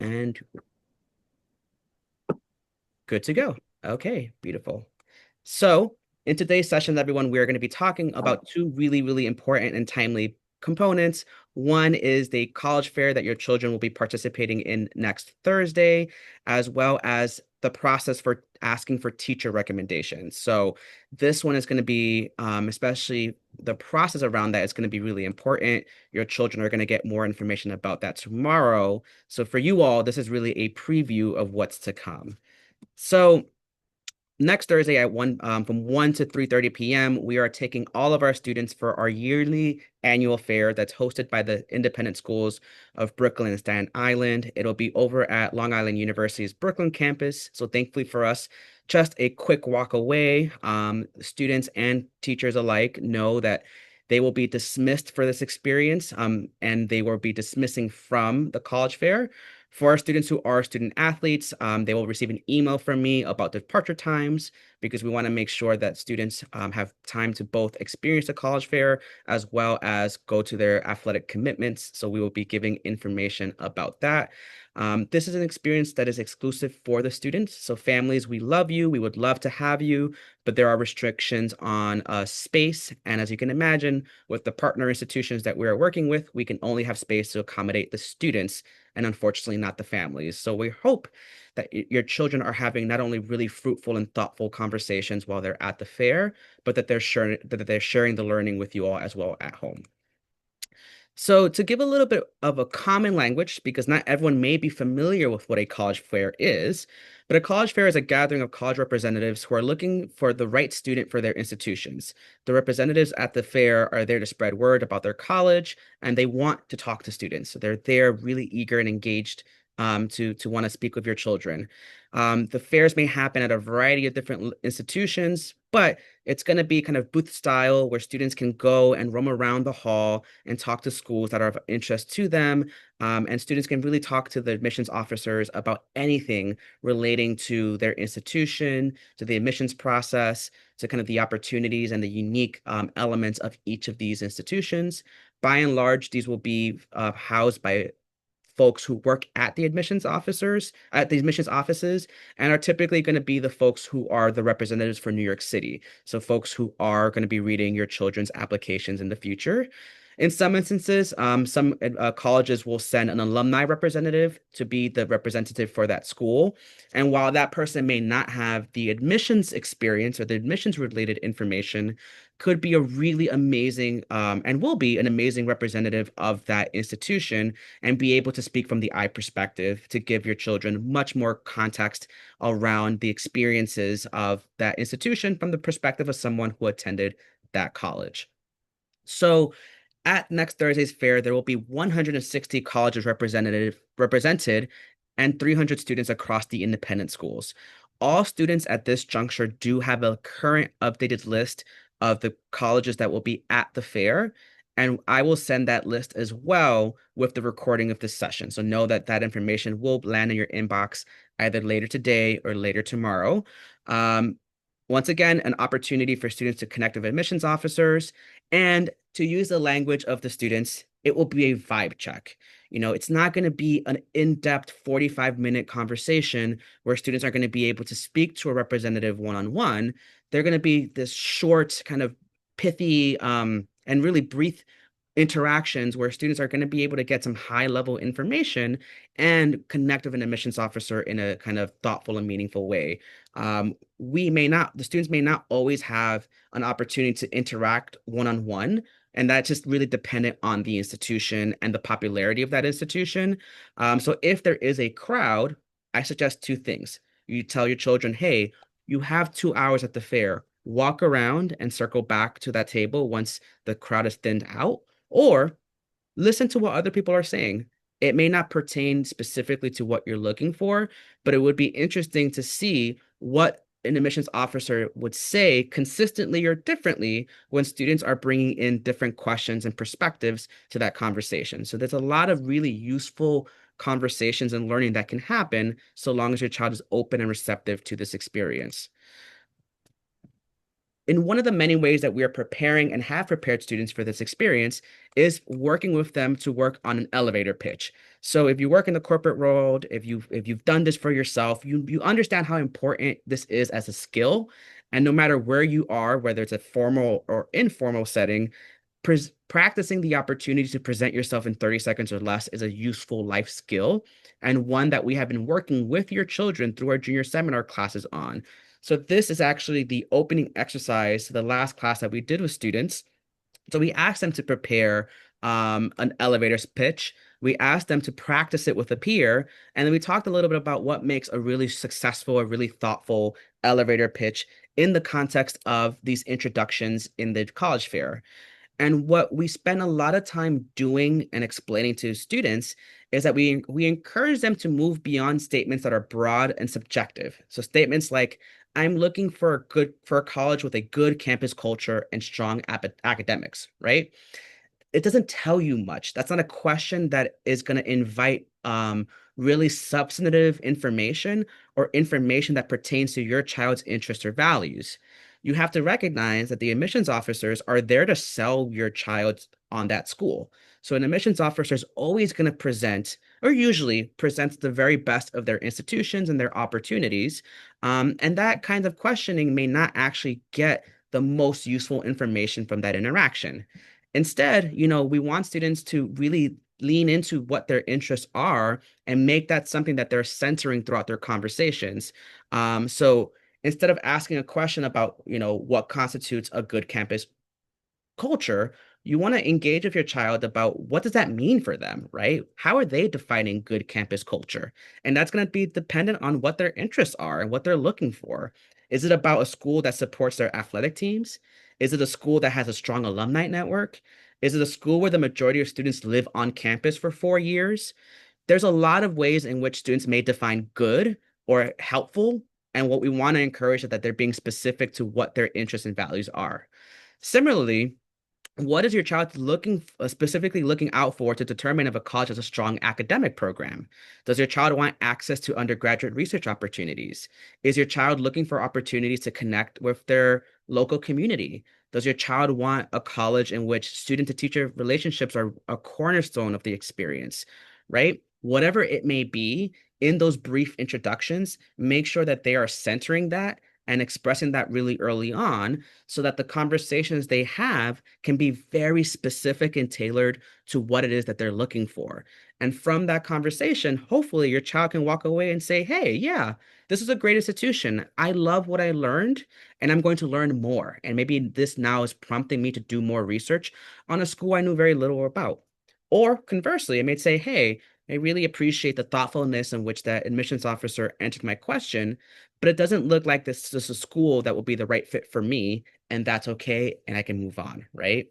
And good to go. Okay, beautiful. So, in today's session, everyone, we're going to be talking about two really, really important and timely components. One is the college fair that your children will be participating in next Thursday, as well as the process for asking for teacher recommendations. So, this one is going to be, especially the process around that is going to be really important. Your children are going to get more information about that tomorrow. So, for you all, this is really a preview of what's to come. So, next Thursday at 1 from 1 to 3:30 p.m., we are taking all of our students for our yearly annual fair that's hosted by the Independent Schools of Brooklyn and Staten Island. It'll be over at Long Island University's Brooklyn campus. So thankfully for us, just a quick walk away. Students and teachers alike know that they will be dismissed for this experience, and they will be dismissing from the college fair. For our students who are student athletes, they will receive an email from me about departure times because we want to make sure that students have time to both experience the college fair as well as go to their athletic commitments. So we will be giving information about that. This is an experience that is exclusive for the students. So families, we love you. We would love to have you, but there are restrictions on space. And as you can imagine, with the partner institutions that we are working with, we can only have space to accommodate the students and unfortunately not the families. So we hope that your children are having not only really fruitful and thoughtful conversations while they're at the fair, but that they're sharing the learning with you all as well at home. So, to give a little bit of a common language, because not everyone may be familiar with what a college fair is, but a college fair is a gathering of college representatives who are looking for the right student for their institutions. The representatives at the fair are there to spread word about their college, and they want to talk to students. So they're there really eager and engaged to want to speak with your children. The fairs may happen at a variety of different institutions, but it's going to be kind of booth style where students can go and roam around the hall and talk to schools that are of interest to them. And students can really talk to the admissions officers about anything relating to their institution, to the admissions process, to kind of the opportunities and the unique elements of each of these institutions. By and large, these will be housed by folks who work at the admissions offices and are typically going to be the folks who are the representatives for New York City. So folks who are going to be reading your children's applications in the future. In some instances, some colleges will send an alumni representative to be the representative for that school. And while that person may not have the admissions experience or the admissions related information, could be a really amazing and will be an amazing representative of that institution and be able to speak from the I perspective to give your children much more context around the experiences of that institution from the perspective of someone who attended that college. So at next Thursday's fair, there will be 160 colleges represented and 300 students across the independent schools. All students at this juncture do have a current updated list of the colleges that will be at the fair, and I will send that list as well with the recording of this session. So know that that information will land in your inbox either later today or later tomorrow. Um, Once again, an opportunity for students to connect with admissions officers and to use the language of the students. It will be a vibe check. It's not going to be an in-depth 45-minute conversation where students are going to be able to speak to a representative one-on-one. They're going to be this short, kind of pithy, and really brief interactions where students are going to be able to get some high-level information and connect with an admissions officer in a kind of thoughtful and meaningful way. The students may not always have an opportunity to interact one-on-one, and that's just really dependent on the institution and the popularity of that institution. So if there is a crowd, I suggest two things. You tell your children, hey, you have 2 hours at the fair. Walk around and circle back to that table once the crowd is thinned out, or listen to what other people are saying. It may not pertain specifically to what you're looking for, but it would be interesting to see what an admissions officer would say consistently or differently when students are bringing in different questions and perspectives to that conversation. So there's a lot of really useful conversations and learning that can happen so long as your child is open and receptive to this experience. in one of the many ways that we are preparing and have prepared students for this experience is working with them to work on an elevator pitch. So if you work in the corporate world, if you've done this for yourself, you understand how important this is as a skill. And no matter where you are, whether it's a formal or informal setting, practicing the opportunity to present yourself in 30 seconds or less is a useful life skill and one that we have been working with your children through our junior seminar classes on. So this is actually the opening exercise to the last class that we did with students. So we asked them to prepare an elevator pitch. We asked them to practice it with a peer, and then we talked a little bit about what makes a really successful, a really thoughtful elevator pitch in the context of these introductions in the college fair. And what we spend a lot of time doing and explaining to students is that we encourage them to move beyond statements that are broad and subjective. So statements like, I'm looking for a college with a good campus culture and strong academics, right? It doesn't tell you much. That's not a question that is going to invite really substantive information or information that pertains to your child's interests or values. You have to recognize that the admissions officers are there to sell your child on that school. So an admissions officer is always going to present, or usually presents the very best of their institutions and their opportunities. And that kind of questioning may not actually get the most useful information from that interaction. Instead, we want students to really lean into what their interests are and make that something that they're centering throughout their conversations. So instead of asking a question about, what constitutes a good campus culture, you want to engage with your child about what does that mean for them, right? How are they defining good campus culture? And that's going to be dependent on what their interests are and what they're looking for. Is it about a school that supports their athletic teams? Is it a school that has a strong alumni network? Is it a school where the majority of students live on campus for 4 years? There's a lot of ways in which students may define good or helpful. And what we want to encourage is that they're being specific to what their interests and values are. Similarly, what is your child specifically looking out for to determine if a college has a strong academic program? Does your child want access to undergraduate research opportunities? Is your child looking for opportunities to connect with their local community? Does your child want a college in which student to teacher relationships are a cornerstone of the experience, right? Whatever it may be, in those brief introductions, make sure that they are centering that and expressing that really early on so that the conversations they have can be very specific and tailored to what it is that they're looking for. And from that conversation, hopefully your child can walk away and say, hey, yeah, this is a great institution. I love what I learned, and I'm going to learn more. And maybe this now is prompting me to do more research on a school I knew very little about. Or conversely, I may say, hey, I really appreciate the thoughtfulness in which that admissions officer answered my question, but it doesn't look like this is a school that will be the right fit for me, and that's okay, and I can move on, right?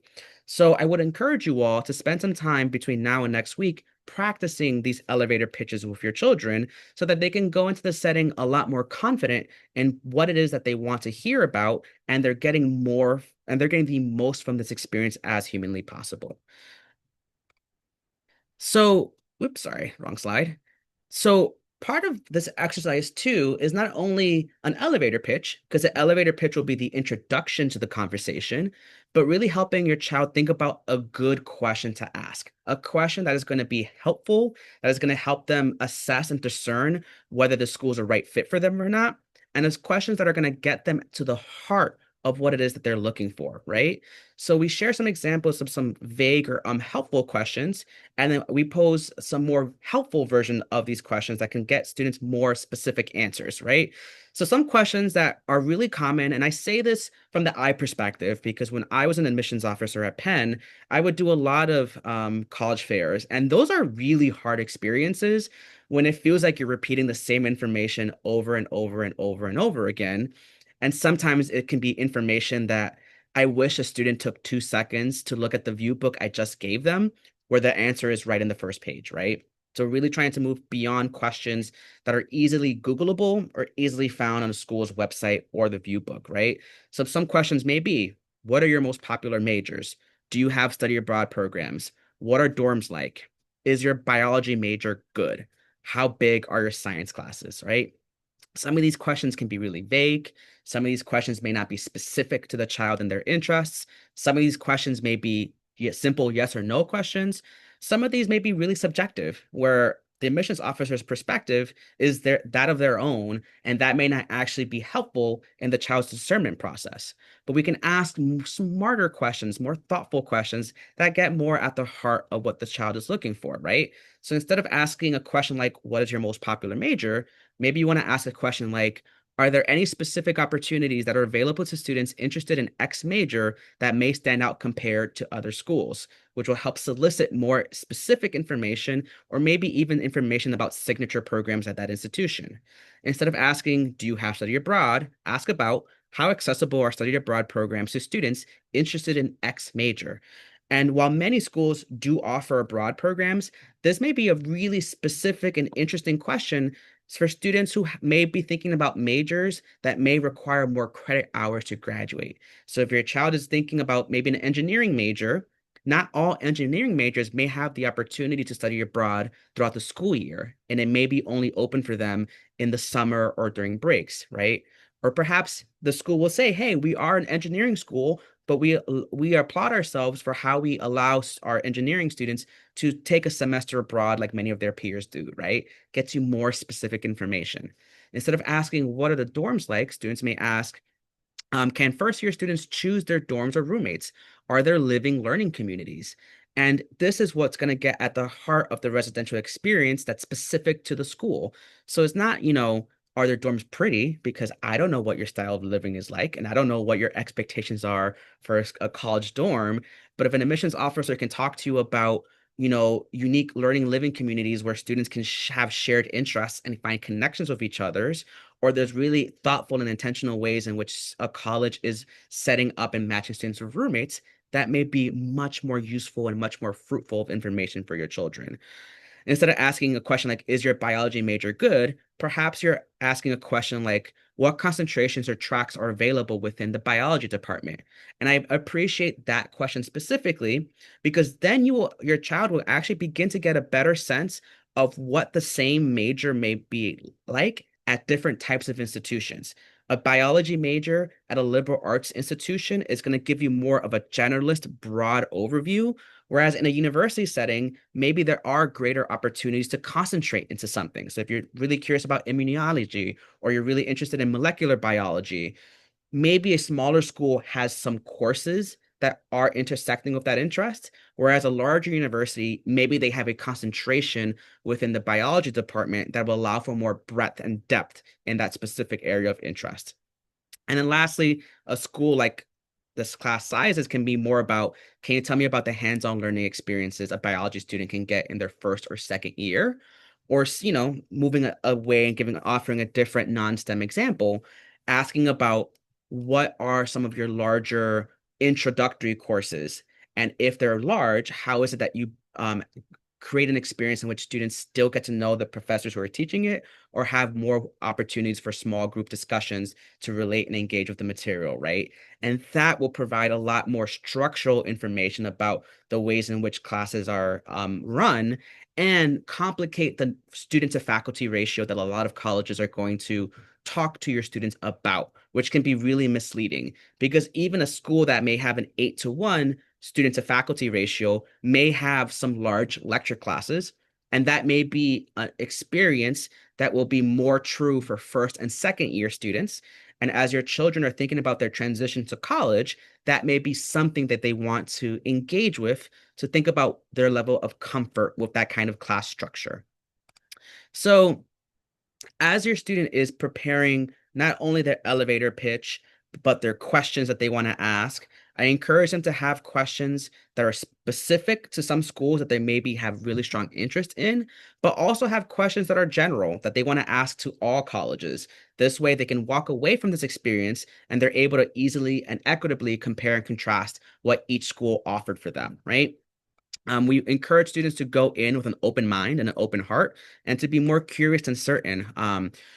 So I would encourage you all to spend some time between now and next week practicing these elevator pitches with your children so that they can go into the setting a lot more confident in what it is that they want to hear about, and they're getting the most from this experience as humanly possible. So, whoops, sorry, wrong slide. So, part of this exercise too is not only an elevator pitch, because the elevator pitch will be the introduction to the conversation, but really helping your child think about a good question to ask, a question that is going to be helpful, that is going to help them assess and discern whether the school is a right fit for them or not. And it's questions that are going to get them to the heart of what it is that they're looking for, right? So we share some examples of some vague or helpful questions, and then we pose some more helpful version of these questions that can get students more specific answers, right? So some questions that are really common, and I say this from the I perspective because when I was an admissions officer at Penn, I would do a lot of college fairs, and those are really hard experiences when it feels like you're repeating the same information over and over and over and over again. And sometimes it can be information that I wish a student took 2 seconds to look at the view book I just gave them, where the answer is right in the first page, right? So really trying to move beyond questions that are easily Googleable or easily found on a school's website or the view book, right? So some questions may be, what are your most popular majors? Do you have study abroad programs? What are dorms like? Is your biology major good? How big are your science classes, right? Some of these questions can be really vague. Some of these questions may not be specific to the child and their interests. Some of these questions may be simple yes or no questions. Some of these may be really subjective, where the admissions officer's perspective is that of their own, and that may not actually be helpful in the child's discernment process. But we can ask smarter questions, more thoughtful questions that get more at the heart of what the child is looking for, right? So instead of asking a question like, what is your most popular major? Maybe you want to ask a question like, are there any specific opportunities that are available to students interested in X major that may stand out compared to other schools, which will help solicit more specific information or maybe even information about signature programs at that institution. Instead of asking, do you have study abroad? Ask about how accessible are study abroad programs to students interested in X major. And while many schools do offer abroad programs, this may be a really specific and interesting question for students who may be thinking about majors that may require more credit hours to graduate. So if your child is thinking about maybe an engineering major, not all engineering majors may have the opportunity to study abroad throughout the school year, and it may be only open for them in the summer or during breaks, right? Or perhaps the school will say, "Hey, we are an engineering school, but we applaud ourselves for how we allow our engineering students to take a semester abroad like many of their peers do," right? Gets you more specific information. Instead of asking, what are the dorms like? Students may ask, can first year students choose their dorms or roommates? Are there living learning communities? And this is what's going to get at the heart of the residential experience that's specific to the school. So it's not, are their dorms pretty? Because I don't know what your style of living is like, and I don't know what your expectations are for a college dorm. But if an admissions officer can talk to you about, unique learning living communities where students can have shared interests and find connections with each others, or there's really thoughtful and intentional ways in which a college is setting up and matching students with roommates, that may be much more useful and much more fruitful of information for your children. Instead of asking a question like, is your biology major good? Perhaps you're asking a question like, what concentrations or tracks are available within the biology department? And I appreciate that question specifically because then your child will actually begin to get a better sense of what the same major may be like at different types of institutions. A biology major at a liberal arts institution is going to give you more of a generalist, broad overview. Whereas in a university setting, maybe there are greater opportunities to concentrate into something. So if you're really curious about immunology or you're really interested in molecular biology, maybe a smaller school has some courses that are intersecting with that interest, whereas a larger university, maybe they have a concentration within the biology department that will allow for more breadth and depth in that specific area of interest. And then lastly, a school like this class sizes can be more about, can you tell me about the hands-on learning experiences a biology student can get in their first or second year? Or, moving away and offering a different non-STEM example, asking about what are some of your larger introductory courses? And if they're large, how is it that you create an experience in which students still get to know the professors who are teaching it or have more opportunities for small group discussions to relate and engage with the material, right? And that will provide a lot more structural information about the ways in which classes are run and complicate the student to faculty ratio that a lot of colleges are going to talk to your students about, which can be really misleading because even a school that may have an 8-to-1 student to faculty ratio may have some large lecture classes, and that may be an experience that will be more true for first and second year students. And as your children are thinking about their transition to college, that may be something that they want to engage with to think about their level of comfort with that kind of class structure. So as your student is preparing not only their elevator pitch, but their questions that they want to ask, I encourage them to have questions that are specific to some schools that they maybe have really strong interest in, but also have questions that are general that they want to ask to all colleges. This way, they can walk away from this experience and they're able to easily and equitably compare and contrast what each school offered for them, right? We encourage students to go in with an open mind and an open heart and to be more curious and certain.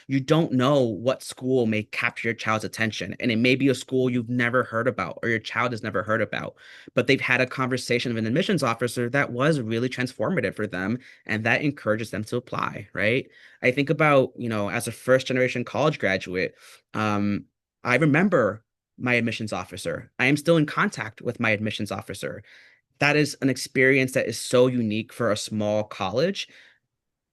You don't know what school may capture your child's attention, and it may be a school you've never heard about or your child has never heard about, but they've had a conversation with an admissions officer that was really transformative for them, and that encourages them to apply, right? I think about, as a first generation college graduate, I remember my admissions officer. I am still in contact with my admissions officer. That is an experience that is so unique for a small college.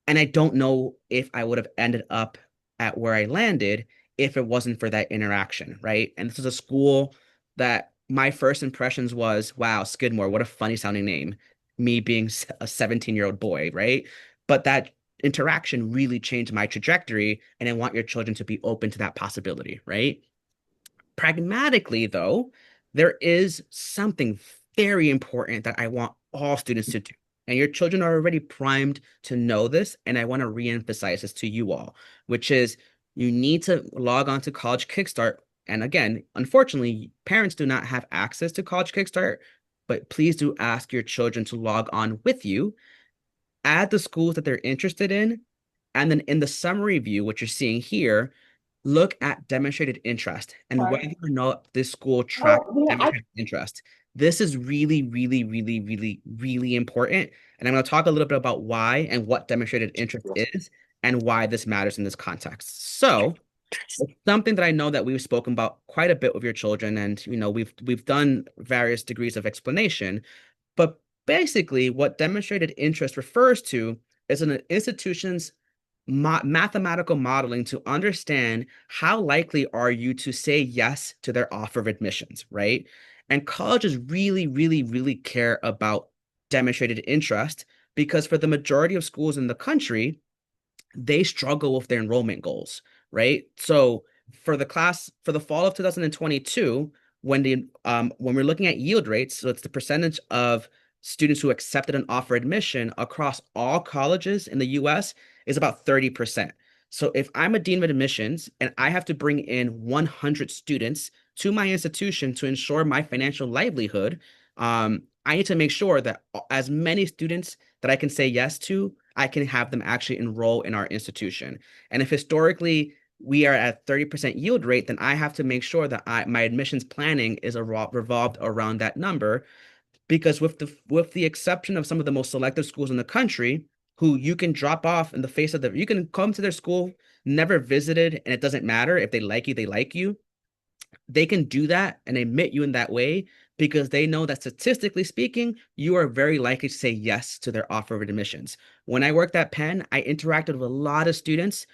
And I don't know if I would have ended up at where I landed if it wasn't for that interaction, right? And this is a school that my first impressions was, wow, Skidmore, what a funny sounding name. Me being a 17-year-old boy, right? But that interaction really changed my trajectory. And I want your children to be open to that possibility, right? Pragmatically, though, there is something very important that I want all students to do. And your children are already primed to know this. And I want to reemphasize this to you all, which is you need to log on to College Kickstart. And again, unfortunately, parents do not have access to College Kickstart, but please do ask your children to log on with you, add the schools that they're interested in, and then in the summary view, what you're seeing here, look at demonstrated interest and whether Sorry. or not this school tracks Oh, yeah, demonstrated interest. This is really, really, really, really, really important. And I'm going to talk a little bit about why and what demonstrated interest is and why this matters in this context. So, it's something that I know that we've spoken about quite a bit with your children, and we've done various degrees of explanation. But basically, what demonstrated interest refers to is an institution's mathematical modeling to understand how likely are you to say yes to their offer of admissions, right? And colleges really, really, really care about demonstrated interest because for the majority of schools in the country, they struggle with their enrollment goals, right? So for the fall of 2022, when we're looking at yield rates, so it's the percentage of students who accepted an offer admission across all colleges in the US is about 30%. So if I'm a dean of admissions and I have to bring in 100 students to my institution to ensure my financial livelihood, I need to make sure that as many students that I can say yes to, I can have them actually enroll in our institution. And if historically we are at 30% yield rate, then I have to make sure that my admissions planning is revolved around that number. Because with the exception of some of the most selective schools in the country, who you can drop off in the face of you can come to their school, never visited, and it doesn't matter if they like you, they like you. They can do that and admit you in that way because they know that statistically speaking, you are very likely to say yes to their offer of admissions. When I worked at Penn, I interacted with a lot of students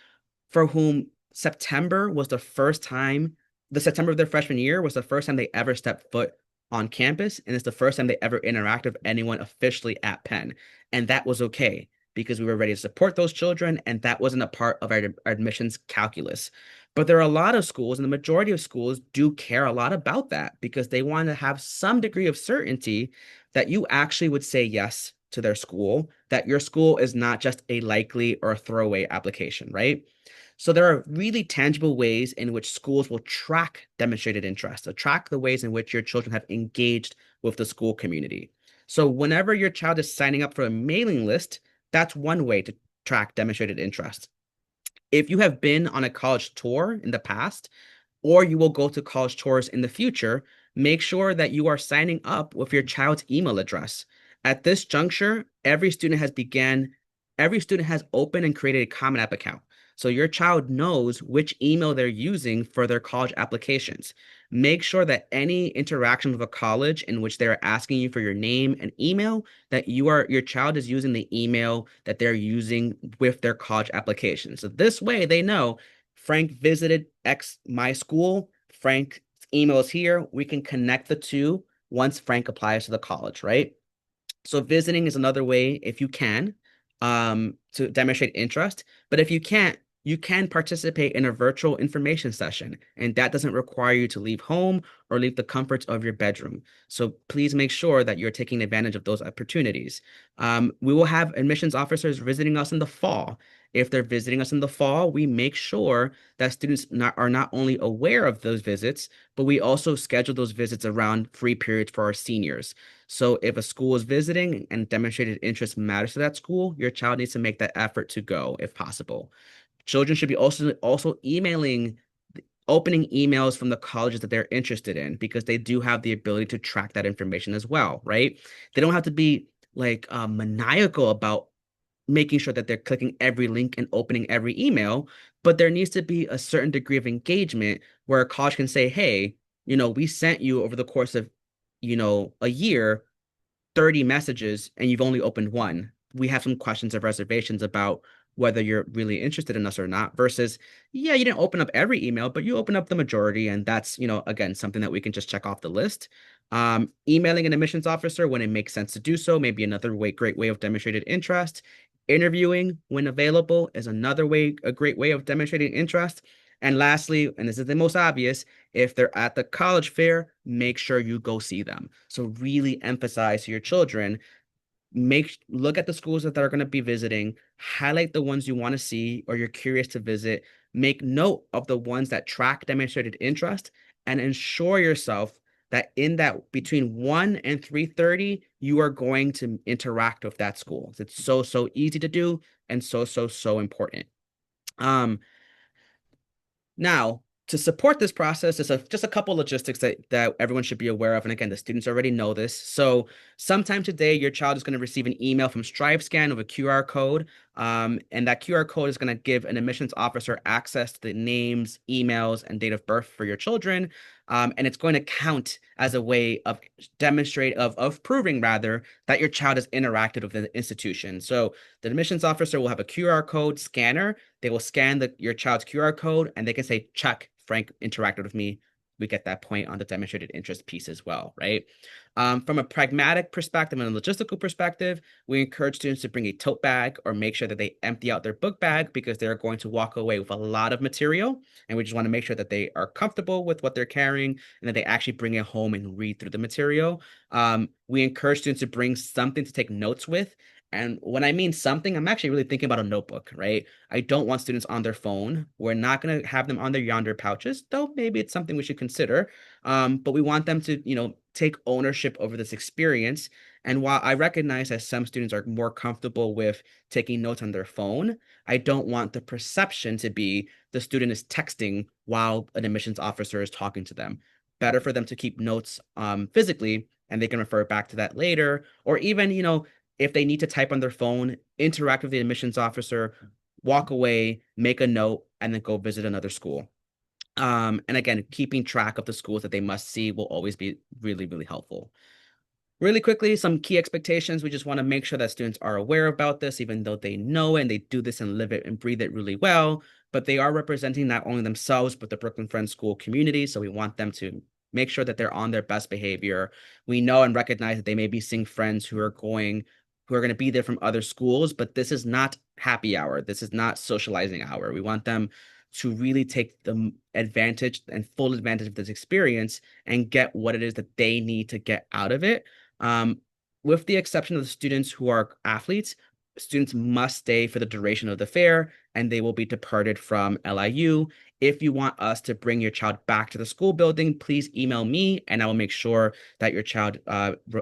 for whom the September of their freshman year was the first time they ever stepped foot on campus. And it's the first time they ever interacted with anyone officially at Penn. And that was okay because we were ready to support those children. And that wasn't a part of our admissions calculus. But there are a lot of schools, and the majority of schools do care a lot about that because they want to have some degree of certainty that you actually would say yes to their school, that your school is not just a likely or a throwaway application, right? So there are really tangible ways in which schools will track demonstrated interest, so track the ways in which your children have engaged with the school community. So whenever your child is signing up for a mailing list, that's one way to track demonstrated interest. If you have been on a college tour in the past, or you will go to college tours in the future, make sure that you are signing up with your child's email address. At this juncture, every student has opened and created a Common App account. So your child knows which email they're using for their college applications. Make sure that any interaction with a college in which they're asking you for your name and email, that your child is using the email that they're using with their college application. So this way they know Frank visited X my school. Frank's email is here. We can connect the two once Frank applies to the college, right? So visiting is another way, if you can, to demonstrate interest. But if you can't, you can participate in a virtual information session, and that doesn't require you to leave home or leave the comforts of your bedroom. So please make sure that you're taking advantage of those opportunities. We will have admissions officers visiting us in the fall. If they're visiting us in the fall, we make sure that students are not only aware of those visits, but we also schedule those visits around free periods for our seniors. So if a school is visiting and demonstrated interest matters to that school, your child needs to make that effort to go if possible. Children should be also emailing, opening emails from the colleges that they're interested in because they do have the ability to track that information as well, right? They don't have to be like maniacal about making sure that they're clicking every link and opening every email, but there needs to be a certain degree of engagement where a college can say, hey, we sent you over the course of, a year, 30 messages and you've only opened one. We have some questions of reservations about whether you're really interested in us or not, versus, yeah, you didn't open up every email, but you open up the majority. And that's, again, something that we can just check off the list. Emailing an admissions officer when it makes sense to do so, maybe another great way of demonstrated interest. Interviewing when available is another way, a great way of demonstrating interest. And lastly, and this is the most obvious, if they're at the college fair, make sure you go see them. So really emphasize to your children, look at the schools that they're going to be visiting, highlight the ones you want to see or you're curious to visit, make note of the ones that track demonstrated interest, and ensure yourself that in that between 1 and 3:30, you are going to interact with that school. It's so easy to do and so important. Um, Now, to support this process, there's just a couple logistics that everyone should be aware of. And again, the students already know this. So sometime today, your child is going to receive an email from StriveScan of a QR code. And that QR code is going to give an admissions officer access to the names, emails, and date of birth for your children. And it's going to count as a way of of proving rather that your child has interacted with the institution. So the admissions officer will have a QR code scanner. They will scan your child's QR code and they can say, check, Frank interacted with me. We get that point on the demonstrated interest piece as well, right? From a pragmatic perspective and a logistical perspective, we encourage students to bring a tote bag or make sure that they empty out their book bag because they're going to walk away with a lot of material. And we just want to make sure that they are comfortable with what they're carrying and that they actually bring it home and read through the material. We encourage students to bring something to take notes with. And when I mean something, I'm actually really thinking about a notebook, right? I don't want students on their phone. We're not going to have them on their yonder pouches, though maybe it's something we should consider. But we want them to, take ownership over this experience. And while I recognize that some students are more comfortable with taking notes on their phone, I don't want the perception to be the student is texting while an admissions officer is talking to them. Better for them to keep notes physically, and they can refer back to that later. Or even, if they need to type on their phone, interact with the admissions officer, walk away, make a note, and then go visit another school. And again, keeping track of the schools that they must see will always be really helpful. Really quickly, some key expectations. We just want to make sure that students are aware about this, even though they know and they do this and live it and breathe it really well. But they are representing not only themselves, but the Brooklyn Friends School community. So we want them to make sure that they're on their best behavior. We know and recognize that they may be seeing friends who are going to be there from other schools, but this is not happy hour. This is not socializing hour. We want them to really take the advantage and full advantage of this experience and get what it is that they need to get out of it. Um, with the exception of the students who are athletes, students must stay for the duration of the fair and they will be departed from LIU. If you want us to bring your child back to the school building, please email me and I will make sure that your child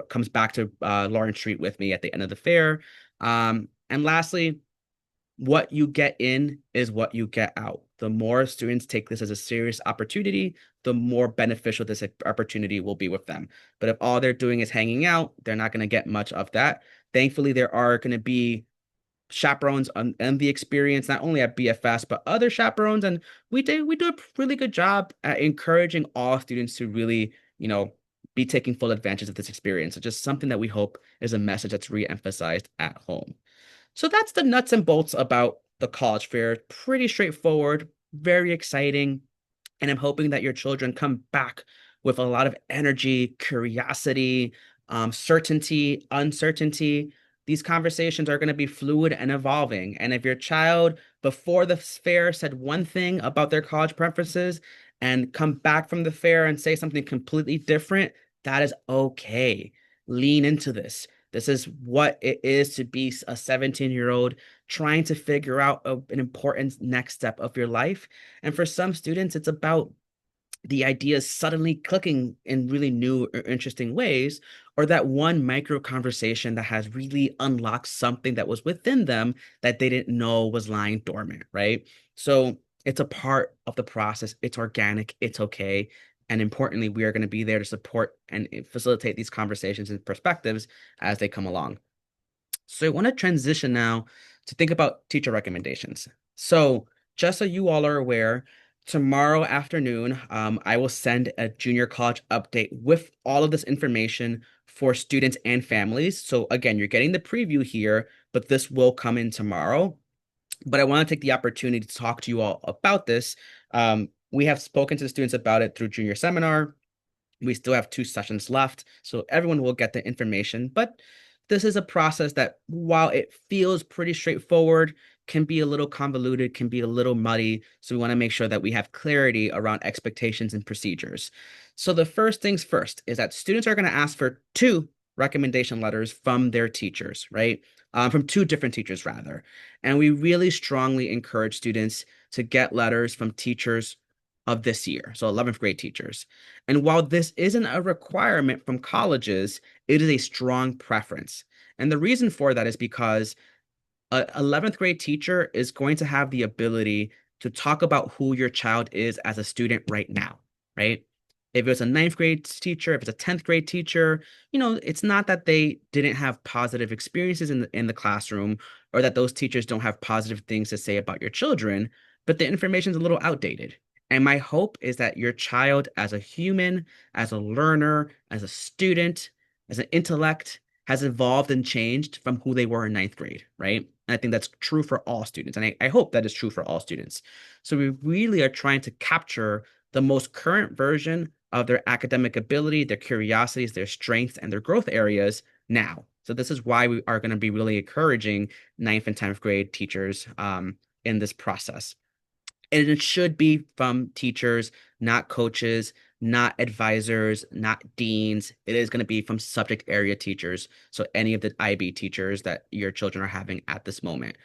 comes back to Lawrence Street with me at the end of the fair. And lastly, what you get in is what you get out. The more students take this as a serious opportunity, the more beneficial this opportunity will be with them. But if all they're doing is hanging out, they're not going to get much of that. Thankfully, there are going to be chaperones and the experience, not only at BFS, but other chaperones. And we do a really good job at encouraging all students to really, be taking full advantage of this experience. It's just something that we hope is a message that's re-emphasized at home. So that's the nuts and bolts about the college fair. Pretty straightforward, very exciting. And I'm hoping that your children come back with a lot of energy, curiosity, certainty, uncertainty. These conversations are going to be fluid and evolving. And if your child before the fair said one thing about their college preferences and come back from the fair and say something completely different, that is okay. Lean into this. This is what it is to be a 17-year-old trying to figure out an important next step of your life. And for some students, it's about the ideas suddenly clicking in really new or interesting ways, or that one micro conversation that has really unlocked something that was within them that they didn't know was lying dormant, right? So it's a part of the process. It's organic, it's okay. And importantly, we are going to be there to support and facilitate these conversations and perspectives as they come along. So I want to transition now to think about teacher recommendations. So just so you all are aware, tomorrow afternoon, I will send a junior college update with all of this information for students and families. So again, you're getting the preview here, but this will come in tomorrow. But I want to take the opportunity to talk to you all about this. We have spoken to the students about it through junior seminar. We still have 2 sessions left, so everyone will get the information. But this is a process that, while it feels pretty straightforward, can be a little convoluted, can be a little muddy. So we want to make sure that we have clarity around expectations and procedures. So the first things first is that students are going to ask for 2 recommendation letters from their teachers, right? From 2 different teachers, rather. And we really strongly encourage students to get letters from teachers of this year, so 11th grade teachers. And while this isn't a requirement from colleges, it is a strong preference. And the reason for that is because a 11th grade teacher is going to have the ability to talk about who your child is as a student right now, right? If it's a ninth grade teacher, if it's a 10th grade teacher, it's not that they didn't have positive experiences in the classroom, or that those teachers don't have positive things to say about your children, but the information is a little outdated. And my hope is that your child, as a human, as a learner, as a student, as an intellect, has evolved and changed from who they were in ninth grade, right? And I think that's true for all students. And I hope that is true for all students. So we really are trying to capture the most current version of their academic ability, their curiosities, their strengths, and their growth areas now. So this is why we are going to be really encouraging ninth and 10th grade teachers in this process. And it should be from teachers, not coaches, not advisors, not deans. It is going to be from subject area teachers. So any of the IB teachers that your children are having at this moment.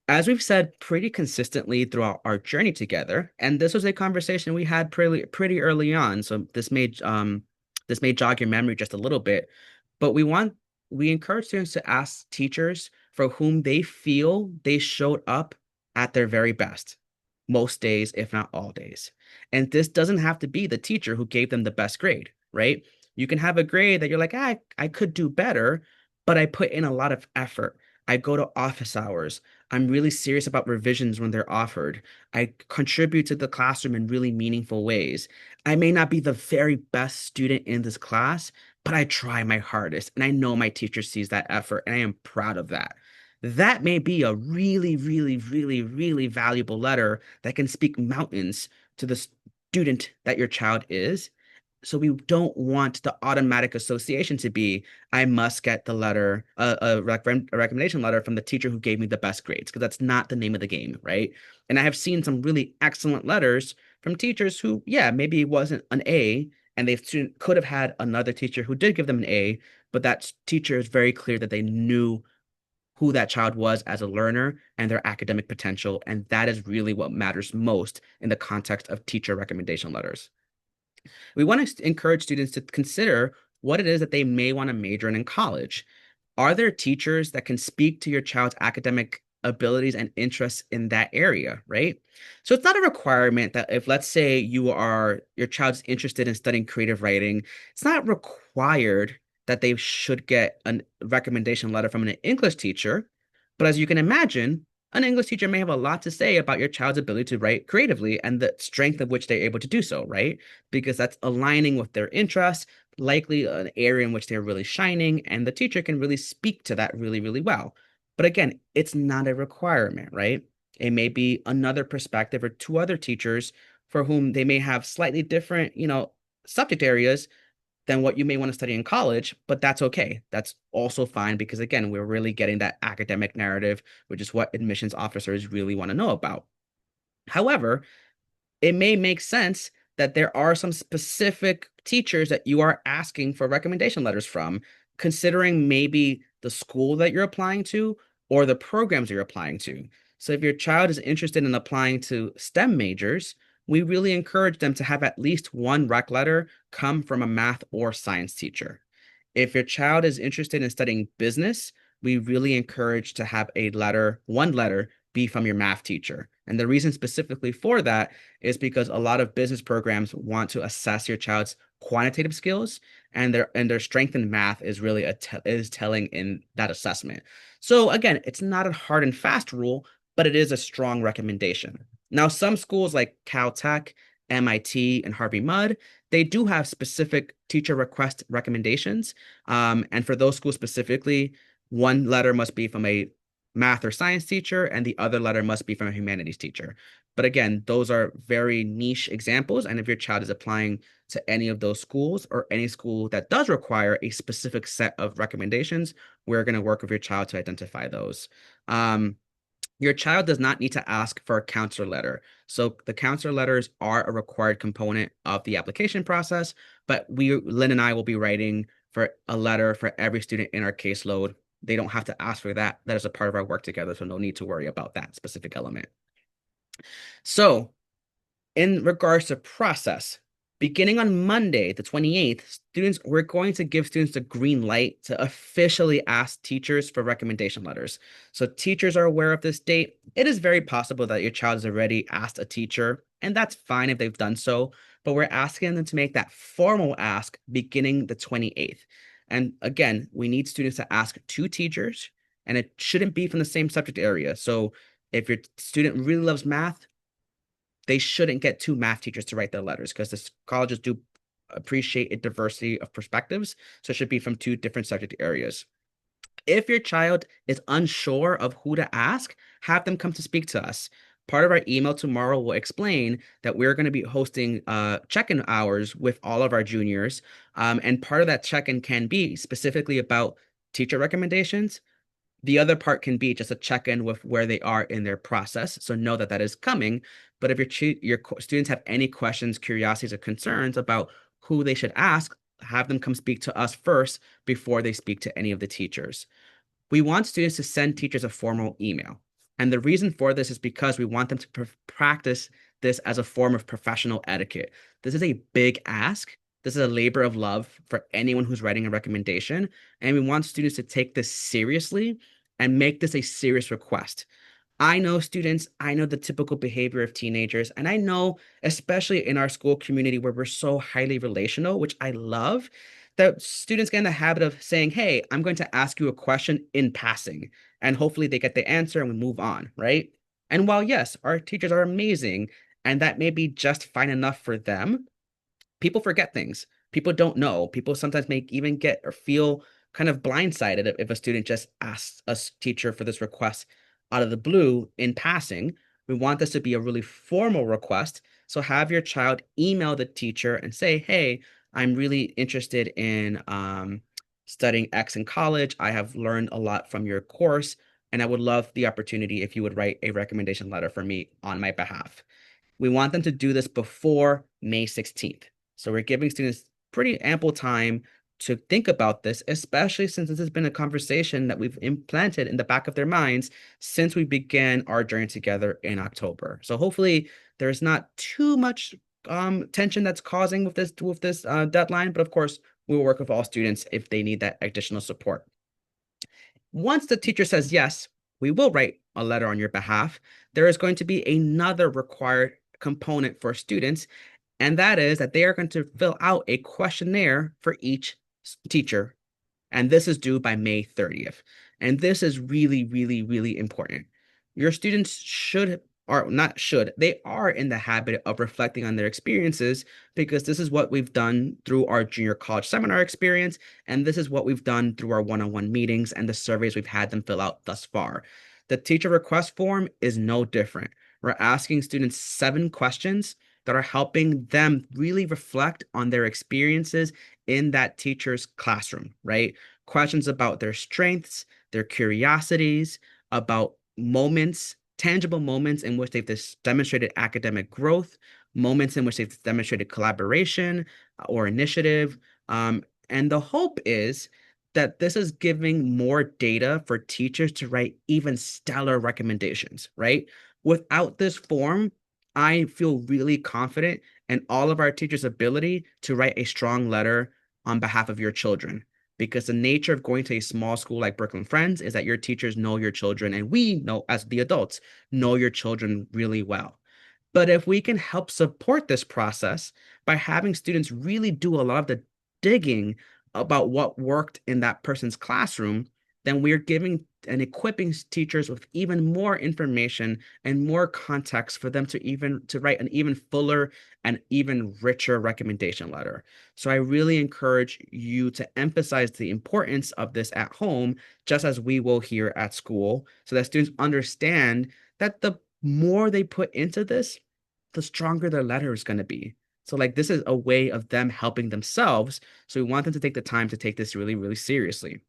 As we've said pretty consistently throughout our journey together, and this was a conversation we had pretty early on. So this may jog your memory just a little bit, but we encourage students to ask teachers for whom they feel they showed up at their very best most days, if not all days. And this doesn't have to be the teacher who gave them the best grade, right? You can have a grade that you're like, I could do better, but I put in a lot of effort. I go to office hours. I'm really serious about revisions when they're offered. I contribute to the classroom in really meaningful ways. I may not be the very best student in this class, but I try my hardest. And I know my teacher sees that effort, and I am proud of that. That may be a really, really, really, really valuable letter that can speak mountains to the student that your child is. So we don't want the automatic association to be, I must get the letter, a recommendation letter from the teacher who gave me the best grades, because that's not the name of the game, right? And I have seen some really excellent letters from teachers who, yeah, maybe it wasn't an A, and they could have had another teacher who did give them an A, but that teacher is very clear that they knew who that child was as a learner and their academic potential. And that is really what matters most in the context of teacher recommendation letters. We want to encourage students to consider what it is that they may want to major in college. Are there teachers that can speak to your child's academic abilities and interests in that area, right? So it's not a requirement that if, let's say, your child's interested in studying creative writing, it's not required that they should get a recommendation letter from an English teacher. But as you can imagine, an English teacher may have a lot to say about your child's ability to write creatively and the strength of which they're able to do so, right? Because that's aligning with their interests, likely an area in which they're really shining, and the teacher can really speak to that really, really well. But again, it's not a requirement, right? It may be another perspective or 2 other teachers for whom they may have slightly different, subject areas, than what you may want to study in college, but that's okay. That's also fine because, again, we're really getting that academic narrative, which is what admissions officers really want to know about. However, it may make sense that there are some specific teachers that you are asking for recommendation letters from, considering maybe the school that you're applying to or the programs you're applying to. So if your child is interested in applying to STEM majors, we really encourage them to have at least one rec letter come from a math or science teacher. If your child is interested in studying business, we really encourage to have a letter, one letter, be from your math teacher. And the reason specifically for that is because a lot of business programs want to assess your child's quantitative skills, and their strength in math is really is telling in that assessment. So again, it's not a hard and fast rule, but it is a strong recommendation. Now, some schools like Caltech, MIT, and Harvey Mudd, they do have specific teacher request recommendations. And for those schools specifically, one letter must be from a math or science teacher, and the other letter must be from a humanities teacher. But again, those are very niche examples. And if your child is applying to any of those schools or any school that does require a specific set of recommendations, we're going to work with your child to identify those. Your child does not need to ask for a counselor letter. So the counselor letters are a required component of the application process, but Lynn and I will be writing for a letter for every student in our caseload. They don't have to ask for that. That is a part of our work together, so no need to worry about that specific element. So in regards to process, beginning on Monday, the 28th, we're going to give students the green light to officially ask teachers for recommendation letters. So teachers are aware of this date. It is very possible that your child has already asked a teacher, and that's fine if they've done so, but we're asking them to make that formal ask beginning the 28th. And again, we need students to ask two teachers, and it shouldn't be from the same subject area. So if your student really loves math, they shouldn't get two math teachers to write their letters because the colleges do appreciate a diversity of perspectives. So it should be from two different subject areas. If your child is unsure of who to ask, have them come to speak to us. Part of our email tomorrow will explain that we're going to be hosting check-in hours with all of our juniors. And part of that check-in can be specifically about teacher recommendations. The other part can be just a check-in with where they are in their process. So know that that is coming. But if your students have any questions, curiosities, or concerns about who they should ask, have them come speak to us first before they speak to any of the teachers. We want students to send teachers a formal email. And the reason for this is because we want them to practice this as a form of professional etiquette. This is a big ask. This is a labor of love for anyone who's writing a recommendation. And we want students to take this seriously and make this a serious request. I know students, I know the typical behavior of teenagers, and I know, especially in our school community where we're so highly relational, which I love, that students get in the habit of saying, hey, I'm going to ask you a question in passing, and hopefully they get the answer and we move on, right? And while, yes, our teachers are amazing, and that may be just fine enough for them, people forget things. People don't know. People sometimes may even get or feel kind of blindsided if a student just asks a teacher for this request out of the blue in passing. We want this to be a really formal request. So have your child email the teacher and say, hey, I'm really interested in studying X in college. I have learned a lot from your course, and I would love the opportunity if you would write a recommendation letter for me on my behalf. We want them to do this before May 16th. So we're giving students pretty ample time to think about this, especially since this has been a conversation that we've implanted in the back of their minds since we began our journey together in October. So hopefully there's not too much tension that's causing with this deadline, but of course we will work with all students if they need that additional support. Once the teacher says yes, we will write a letter on your behalf. There is going to be another required component for students, and that is that they are going to fill out a questionnaire for each teacher. And this is due by May 30th. And this is really, really, really important. Your students should, or not should, they are in the habit of reflecting on their experiences because this is what we've done through our junior college seminar experience. And this is what we've done through our one-on-one meetings and the surveys we've had them fill out thus far. The teacher request form is no different. We're asking students 7 questions. that are helping them really reflect on their experiences in that teacher's classroom, right? Questions about their strengths, their curiosities, about moments, tangible moments in which they've demonstrated academic growth, moments in which they've demonstrated collaboration or initiative. And the hope is that this is giving more data for teachers to write even stellar recommendations, right? Without this form, I feel really confident in all of our teachers' ability to write a strong letter on behalf of your children. Because the nature of going to a small school like Brooklyn Friends is that your teachers know your children, and we know, as the adults, know your children really well. But if we can help support this process by having students really do a lot of the digging about what worked in that person's classroom, then we're giving and equipping teachers with even more information and more context for them to write an even fuller and even richer recommendation letter. So I really encourage you to emphasize the importance of this at home, just as we will here at school, so that students understand that the more they put into this, the stronger their letter is going to be. So, like, this is a way of them helping themselves. So, we want them to take the time to take this really, really seriously.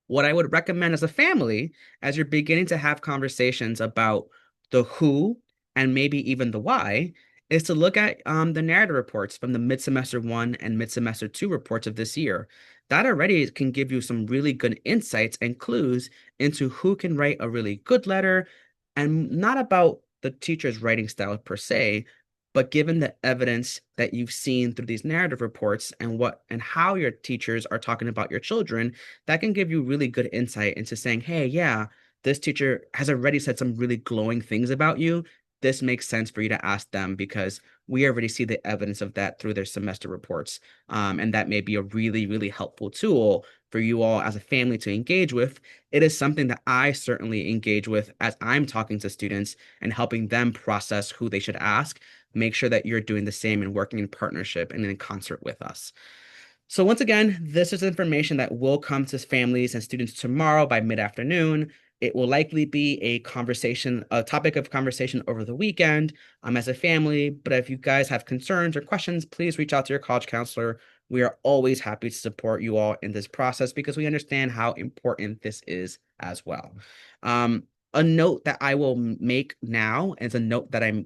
What I would recommend as a family, as you're beginning to have conversations about the who and maybe even the why, is to look at the narrative reports from the mid-semester one and mid-semester two reports of this year. That already can give you some really good insights and clues into who can write a really good letter, and not about the teacher's writing style per se, but given the evidence that you've seen through these narrative reports and what and how your teachers are talking about your children, that can give you really good insight into saying, hey, yeah, this teacher has already said some really glowing things about you. This makes sense for you to ask them because we already see the evidence of that through their semester reports. And that may be a really, really helpful tool for you all as a family to engage with. It is something that I certainly engage with as I'm talking to students and helping them process who they should ask. Make sure that you're doing the same and working in partnership and in concert with us. So once again, this is information that will come to families and students tomorrow by mid-afternoon. It will likely be a topic of conversation over the weekend as a family. But if you guys have concerns or questions, please reach out to your college counselor. We are always happy to support you all in this process because we understand how important this is as well. A note that I will make now, as a note that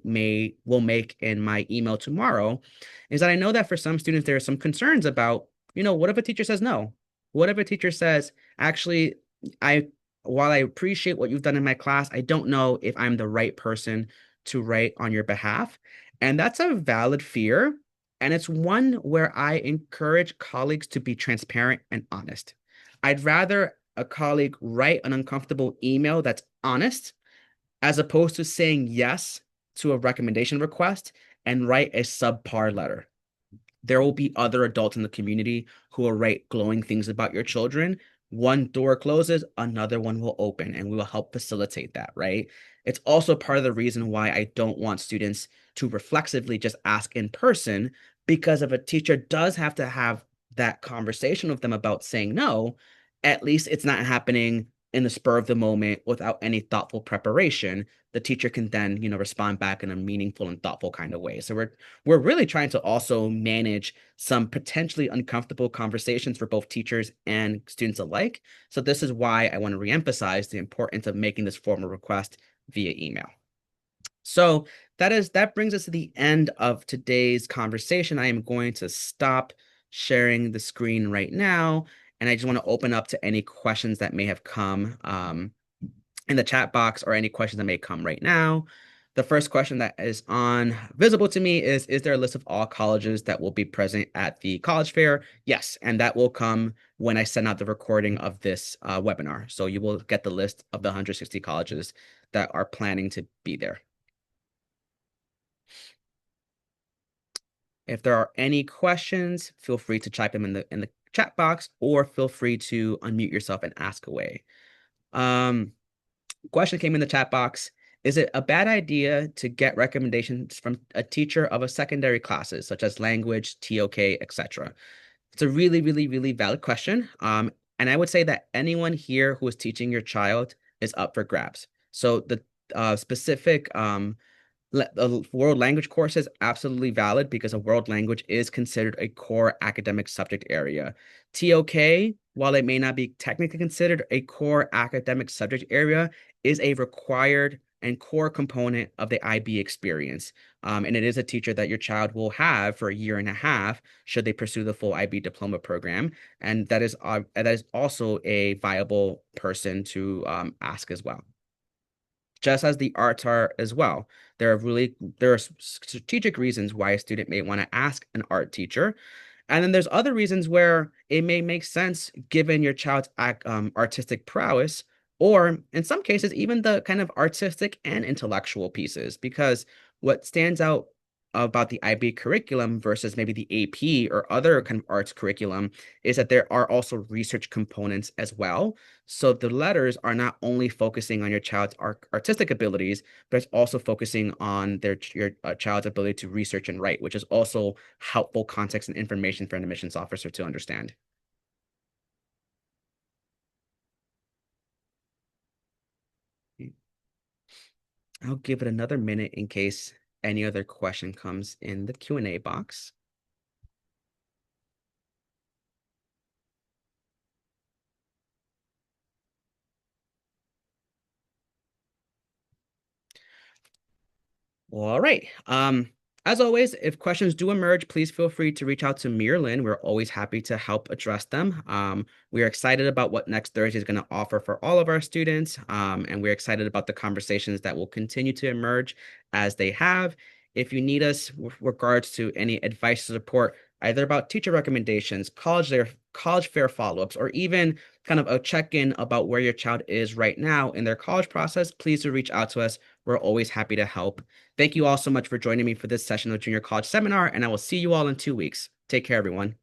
will make in my email tomorrow, is that I know that for some students there are some concerns about, what if a teacher says no? What if a teacher says, actually, I while I appreciate what you've done in my class, I don't know if I'm the right person to write on your behalf. And that's a valid fear. And it's one where I encourage colleagues to be transparent and honest. I'd rather a colleague write an uncomfortable email that's honest as opposed to saying yes to a recommendation request and write a subpar letter. There will be other adults in the community who will write glowing things about your children. One door closes, another one will open, and we will help facilitate that, right? It's also part of the reason why I don't want students to reflexively just ask in person, because if a teacher does have to have that conversation with them about saying no, at least it's not happening in the spur of the moment without any thoughtful preparation. The teacher can then, respond back in a meaningful and thoughtful kind of way. So we're really trying to also manage some potentially uncomfortable conversations for both teachers and students alike. So this is why I want to reemphasize the importance of making this formal request via email. So that brings us to the end of today's conversation. I am going to stop sharing the screen right now, and I just want to open up to any questions that may have come in the chat box or any questions that may come right now. The first question that is on visible to me is there a list of all colleges that will be present at the college fair? Yes, and that will come when I send out the recording of this webinar. So you will get the list of the 160 colleges that are planning to be there. If there are any questions, feel free to type them in the chat box, or feel free to unmute yourself and ask away. Question came in the chat box. Is it a bad idea to get recommendations from a teacher of a secondary classes, such as language, TOK, etc.? It's a really, really, really valid question. And I would say that anyone here who is teaching your child is up for grabs. So the specific World language course is absolutely valid because a world language is considered a core academic subject area. TOK, while it may not be technically considered a core academic subject area, is a required and core component of the IB experience. And it is a teacher that your child will have for a year and a half should they pursue the full IB diploma program. And that is also a viable person to ask as well, just as the arts are as well. There are strategic reasons why a student may want to ask an art teacher. And then there's other reasons where it may make sense given your child's artistic prowess, or in some cases, even the kind of artistic and intellectual pieces, because what stands out about the IB curriculum versus maybe the AP or other kind of arts curriculum is that there are also research components as well. So the letters are not only focusing on your child's artistic abilities, but it's also focusing on your child's ability to research and write, which is also helpful context and information for an admissions officer to understand. I'll give it another minute in case any other question comes in the Q&A box. Well, all right. As always, if questions do emerge, please feel free to reach out to me or Lynn. We're always happy to help address them. We are excited about what Next Thursday is going to offer for all of our students. And we're excited about the conversations that will continue to emerge as they have. If you need us with regards to any advice or support, either about teacher recommendations, college fair follow-ups, or even kind of a check-in about where your child is right now in their college process, please do reach out to us. We're always happy to help. Thank you all so much for joining me for this session of Junior College Seminar, and I will see you all in 2 weeks. Take care, everyone.